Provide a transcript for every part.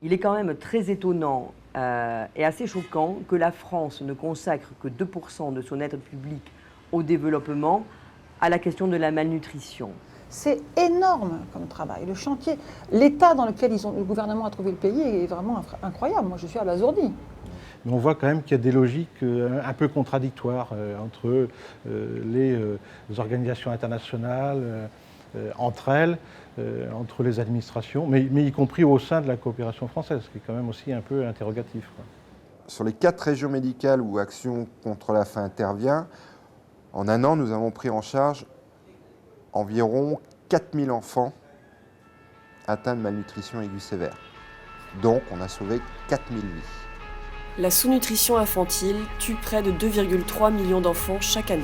Il est quand même très étonnant et assez choquant que la France ne consacre que 2% de son aide publique au développement à la question de la malnutrition. C'est énorme comme travail. Le chantier, l'état dans lequel le gouvernement a trouvé le pays est vraiment incroyable. Moi, je suis abasourdie. Mais on voit quand même qu'il y a des logiques un peu contradictoires entre les organisations internationales, entre elles, entre les administrations, mais y compris au sein de la coopération française, ce qui est quand même aussi un peu interrogatif, quoi. Sur les 4 régions médicales où Action contre la faim intervient, en un an, nous avons pris en charge environ 4000 enfants atteints de malnutrition aiguë sévère. Donc, on a sauvé 4000 vies. La sous-nutrition infantile tue près de 2,3 millions d'enfants chaque année.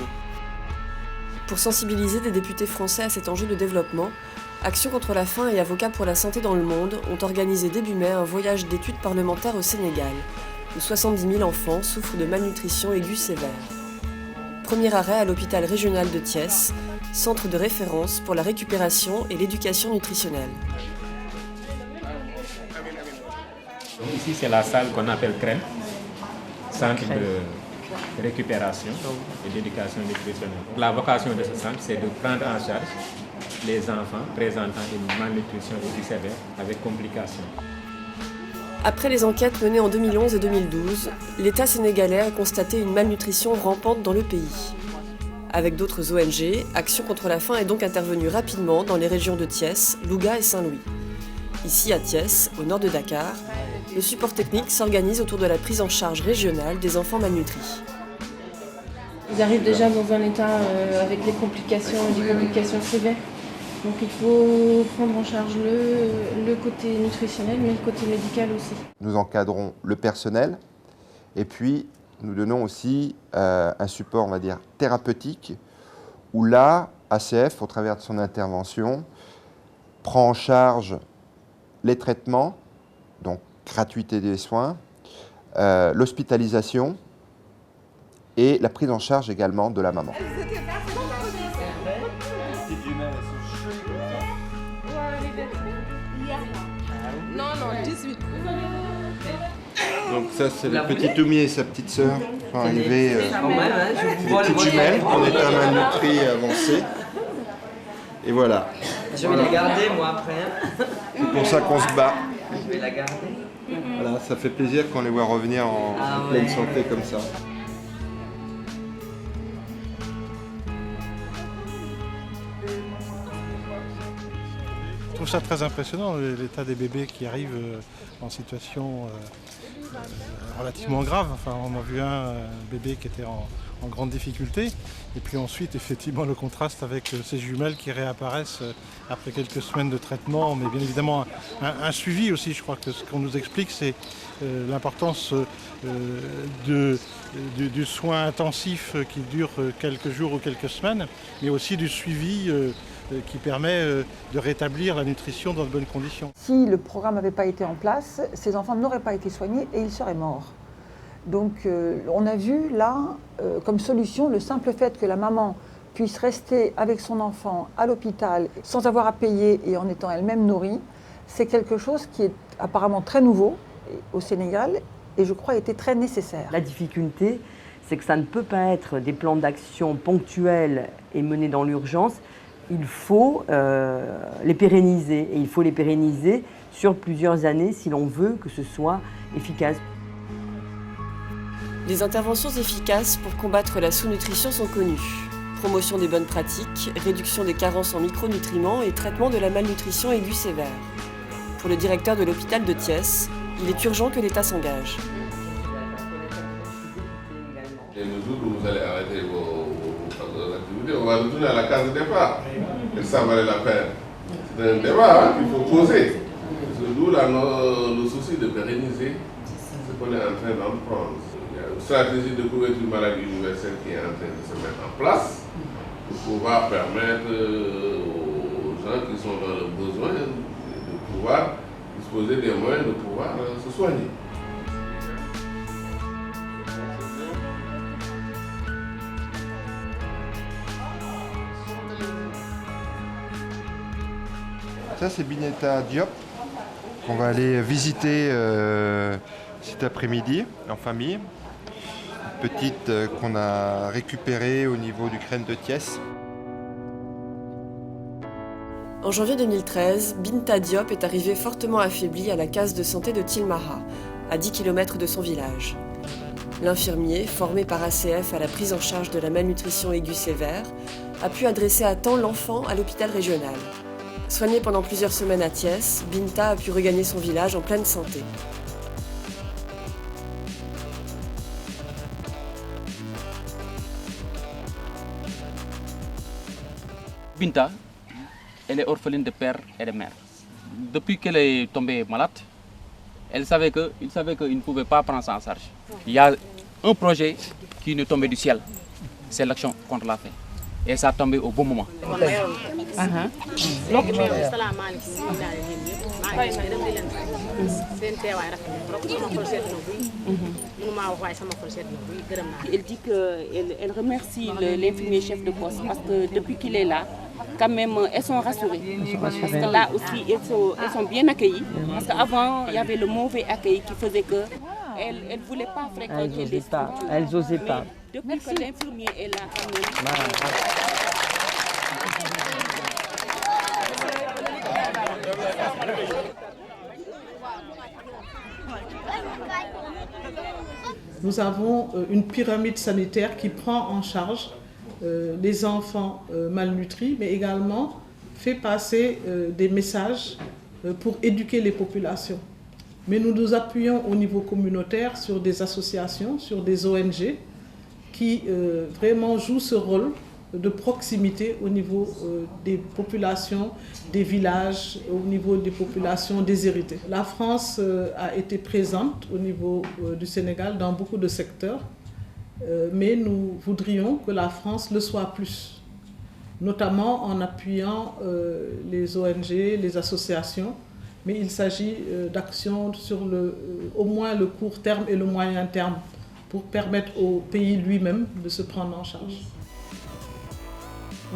Pour sensibiliser des députés français à cet enjeu de développement, Action contre la faim et Avocats pour la santé dans le monde ont organisé début mai un voyage d'études parlementaires au Sénégal, où 70 000 enfants souffrent de malnutrition aiguë sévère. Premier arrêt à l'hôpital régional de Thiès, centre de référence pour la récupération et l'éducation nutritionnelle. Donc ici, c'est la salle qu'on appelle CREM, centre de récupération et d'éducation nutritionnelle. La vocation de ce centre, c'est de prendre en charge les enfants présentant une malnutrition aiguë sévère avec complications. Après les enquêtes menées en 2011 et 2012, l'État sénégalais a constaté une malnutrition rampante dans le pays. Avec d'autres ONG, Action contre la faim est donc intervenue rapidement dans les régions de Thiès, Louga et Saint-Louis. Ici à Thiès, au nord de Dakar, le support technique s'organise autour de la prise en charge régionale des enfants malnutris. Ils arrivent déjà dans un état avec des complications sévères. Donc il faut prendre en charge le côté nutritionnel, mais le côté médical aussi. Nous encadrons le personnel et puis nous donnons aussi un support, on va dire, thérapeutique, où là, ACF, au travers de son intervention, prend en charge les traitements, donc gratuité des soins, l'hospitalisation et la prise en charge également de la maman. Donc ça, c'est le petit Toumi et sa petite sœur qui sont arrivés. Des petites jumelles, on est un malnutri avancé. Et voilà. Je vais la garder, moi, après. C'est pour ça qu'on se bat. Je vais la garder. Voilà, ça fait plaisir qu'on les voit revenir en pleine santé comme ça. Je trouve ça très impressionnant, l'état des bébés qui arrivent en situation relativement grave. Enfin, on a vu un bébé qui était en grande difficulté. Et puis ensuite, effectivement, le contraste avec ces jumelles qui réapparaissent après quelques semaines de traitement. Mais bien évidemment, un suivi aussi. Je crois que ce qu'on nous explique, c'est l'importance du soin intensif qui dure quelques jours ou quelques semaines, mais aussi du suivi qui permet de rétablir la nutrition dans de bonnes conditions. Si le programme n'avait pas été en place, ces enfants n'auraient pas été soignés et ils seraient morts. Donc on a vu là, comme solution, le simple fait que la maman puisse rester avec son enfant à l'hôpital sans avoir à payer et en étant elle-même nourrie, c'est quelque chose qui est apparemment très nouveau au Sénégal et je crois était très nécessaire. La difficulté, c'est que ça ne peut pas être des plans d'action ponctuels et menés dans l'urgence. Il faut les pérenniser et il faut les pérenniser sur plusieurs années si l'on veut que ce soit efficace. Les interventions efficaces pour combattre la sous-nutrition sont connues. Promotion des bonnes pratiques, réduction des carences en micronutriments et traitement de la malnutrition aiguë sévère. Pour le directeur de l'hôpital de Thiès, il est urgent que l'État s'engage. Les mesures où vous allez arrêter vos activités, on va retourner à la case de départ. Et ça valait la peine. C'est un débat qu'il faut poser. C'est d'où le souci de pérenniser ce qu'on est en train d'entreprendre. Il y a une stratégie de couverture maladie universelle qui est en train de se mettre en place pour pouvoir permettre aux gens qui sont dans le besoin de pouvoir disposer des moyens de pouvoir se soigner. Ça, c'est Bineta Diop, qu'on va aller visiter cet après-midi en famille. Une petite qu'on a récupérée au niveau du crène de Thiès. En janvier 2013, Binta Diop est arrivée fortement affaiblie à la case de santé de Tilmara, à 10 km de son village. L'infirmier, formé par ACF à la prise en charge de la malnutrition aiguë sévère, a pu adresser à temps l'enfant à l'hôpital régional. Soignée pendant plusieurs semaines à Thiès, Binta a pu regagner son village en pleine santé. Binta, elle est orpheline de père et de mère. Depuis qu'elle est tombée malade, il savait qu'il ne pouvait pas prendre ça en charge. Il y a un projet qui nous tombait du ciel, c'est l'action contre la faim. Et ça a tombé au bon moment. Elle dit qu'elle remercie l'infirmier chef de poste parce que depuis qu'il est là, quand même, elles sont rassurées. Parce que là aussi, elles sont bien accueillies. Parce qu'avant, il y avait le mauvais accueil qui faisait qu'elles ne voulaient pas fréquenter les structures. Elles n'osaient pas. Depuis que l'infirmier est là, quand même. Nous avons une pyramide sanitaire qui prend en charge les enfants malnutris, mais également fait passer des messages pour éduquer les populations. Mais nous nous appuyons au niveau communautaire sur des associations, sur des ONG qui vraiment jouent ce rôle de proximité au niveau des populations, des villages, au niveau des populations déshéritées. La France a été présente au niveau du Sénégal dans beaucoup de secteurs, mais nous voudrions que la France le soit plus, notamment en appuyant les ONG, les associations, mais il s'agit d'actions sur au moins le court terme et le moyen terme pour permettre au pays lui-même de se prendre en charge.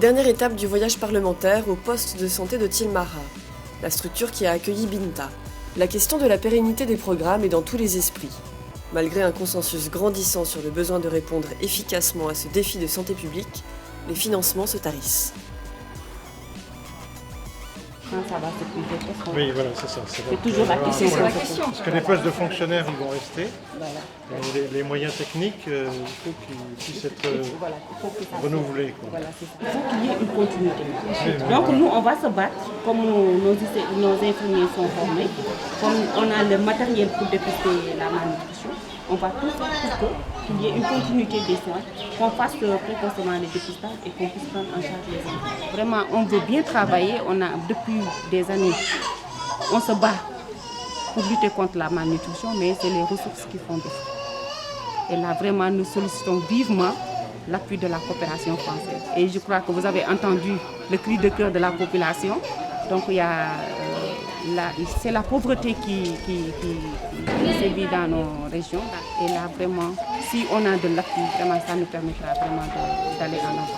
Dernière étape du voyage parlementaire au poste de santé de Tilmara, la structure qui a accueilli Binta. La question de la pérennité des programmes est dans tous les esprits. Malgré un consensus grandissant sur le besoin de répondre efficacement à ce défi de santé publique, les financements se tarissent. Ça va s'épuiser. Oui, voilà, c'est ça. C'est toujours la question. Parce que les postes de fonctionnaires, ils vont rester. Voilà. Les moyens techniques, il faut qu'ils puissent être renouvelés. Quoi. Voilà, c'est ça. Il faut qu'il y ait une continuité. Donc nous, on va se battre, comme nos infirmiers sont formés, comme on a le matériel pour dépister la malnutrition, on va tout faire pour qu'il y ait une continuité des soins, qu'on fasse précocement les dépistages et qu'on puisse prendre en charge les enfants. Vraiment, on veut bien travailler, depuis des années, on se bat pour lutter contre la malnutrition, mais c'est les ressources qui font défaut. Et là, vraiment, nous sollicitons vivement l'appui de la coopération française. Et je crois que vous avez entendu le cri de cœur de la population. Donc, il y a, c'est la pauvreté qui sévit dans nos régions. Et là, vraiment, si on a de l'appui, vraiment, ça nous permettra vraiment d'aller en avant.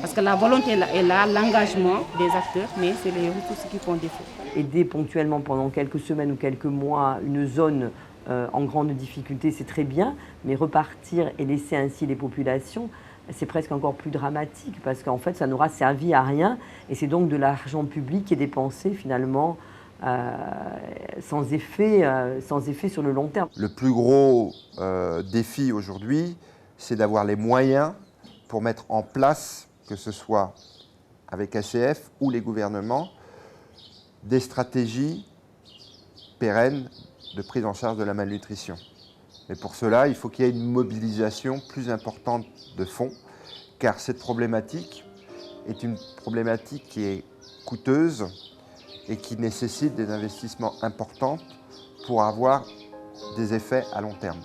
Parce que la volonté est là, l'engagement des acteurs, mais c'est les ressources qui font défaut. Aider ponctuellement pendant quelques semaines ou quelques mois une zone en grande difficulté, c'est très bien, mais repartir et laisser ainsi les populations, c'est presque encore plus dramatique parce qu'en fait, ça n'aura servi à rien et c'est donc de l'argent public qui est dépensé finalement sans effet sur le long terme. Le plus gros défi aujourd'hui, c'est d'avoir les moyens pour mettre en place, que ce soit avec ACF ou les gouvernements, des stratégies pérennes de prise en charge de la malnutrition. Mais pour cela, il faut qu'il y ait une mobilisation plus importante de fonds, car cette problématique est une problématique qui est coûteuse et qui nécessite des investissements importants pour avoir des effets à long terme.